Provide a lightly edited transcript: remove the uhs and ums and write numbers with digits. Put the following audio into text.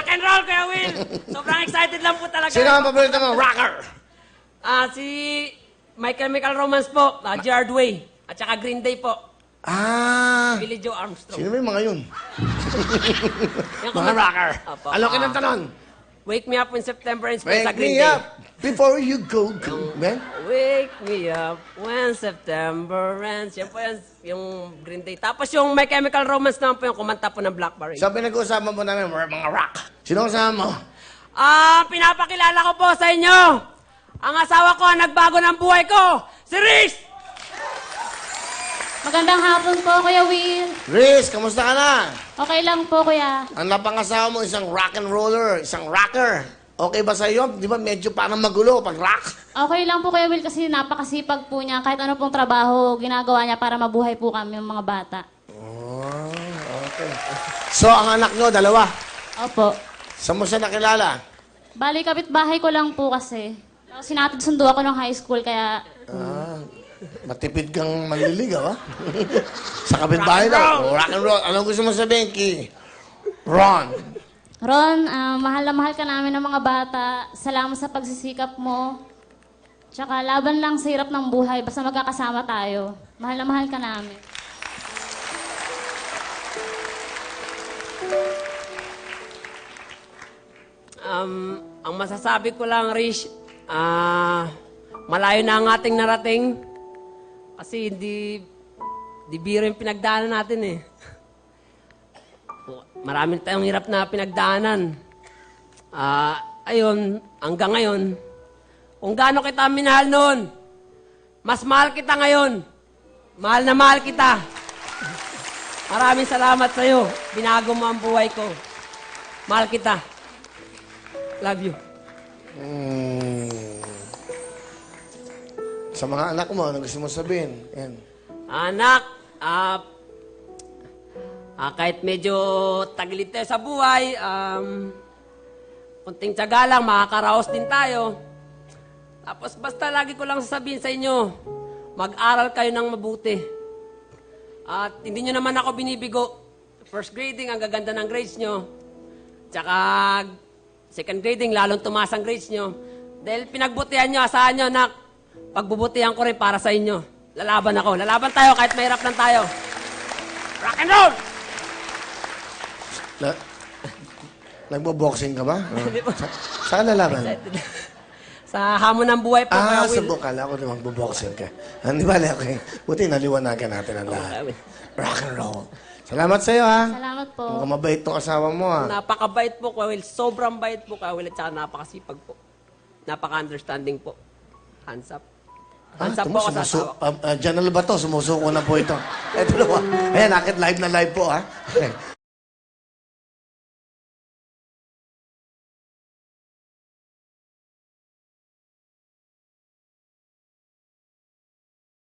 Rock and roll, Kuya Will! Sobrang excited lang po talaga. Sino ang paborito mo? Rocker! Si My Chemical Romance po, Gerard Way, at saka Green Day po, Billy Joe Armstrong. Sino ba yung mga yun? Yung Mga rocker. Opo. Ano kinantanon? Wake Me Up in September and Wake sa Green me Day. up before you go. Man? Wake me up when September ends. Yan po yan, yung Green Day. Tapos yung My Chemical Romance naman po yung kumanta po ng Blackberry. So, pinag-uusapan po namin, mga rock. Sino kasama mo? Pinapakilala ko po sa inyo. Ang asawa ko ang nagbago ng buhay ko, si Riz! Magandang hapon po, Kuya Will. Riz, kamusta ka na? Okay lang po, Kuya. Ang napangasawa mo, isang rock and roller, isang rocker. Okay ba sa iyo? Di ba medyo parang magulo pag rock? Okay lang po, Kuya Will, kasi napakasipag po niya. Kahit ano pong trabaho, ginagawa niya para mabuhay po kami, yung mga bata. Oh, okay. So, ang anak nyo, dalawa. Opo. Saan mo siya nakilala? Bali, kapitbahay ko lang po kasi. Sinatid sundo ako ng high school, kaya... Matipid kang manliligaw, ha? Sa kapitbahay daw. Rock and roll. Anong gusto mo sabihin, Ki? Ron. Ron, mahal na mahal ka namin ng mga bata. Salamat sa pagsisikap mo. Tsaka laban lang sa hirap ng buhay. Basta magkakasama tayo. Mahal na mahal ka namin. Ang masasabi ko lang, Riz, malayo na ang ating narating. Kasi di biro yung pinagdaanan natin eh. Maraming tayong hirap na pinagdaanan. Ayun, hanggang ngayon, kung gaano kita minahal noon, mas mahal kita ngayon. Mahal na mahal kita. Maraming salamat sa'yo. Binago mo ang buhay ko. Mahal kita. Love you. Sa mga anak mo, ano gusto mo sabihin? Yan. Anak, kahit medyo tagilid tayo sa buhay, kunting tiyaga lang, makakaraos din tayo. Tapos basta lagi ko lang sasabihin sa inyo, mag-aral kayo ng mabuti. At hindi nyo naman ako binibigo. First grading, ang gaganda ng grades nyo. Tsaka second grading, lalong tumaas ang grades nyo. Dahil pinagbutihan nyo, asahan nyo, anak, pagbubutihan ko rin para sa inyo. Lalaban ako. Lalaban tayo kahit mahirap lang tayo. Rock and roll! Nagbo-boxing ka ba? Hindi po. Saan lalaban? Sa hamon ng buhay po, Kuya Sa Will. bukala ako na magbo-boxing ka. Hindi ba? Okay. Buti naliwanagan natin ang lahat. Kuya Will. Rock and roll. Salamat sa'yo, ha? Salamat po. Mukhang mabait tong asawa mo, ha? Napakabait po, Kuya Will. Sobrang bait po, Kuya Will. At saka napakasipag po. Napaka-understanding po. Hands up. Hands up po ako sa asawa ko. Diyan na ba to? Sumusuko na po ito. Ito na po. Ayan, akit live na live po, ha? Okay.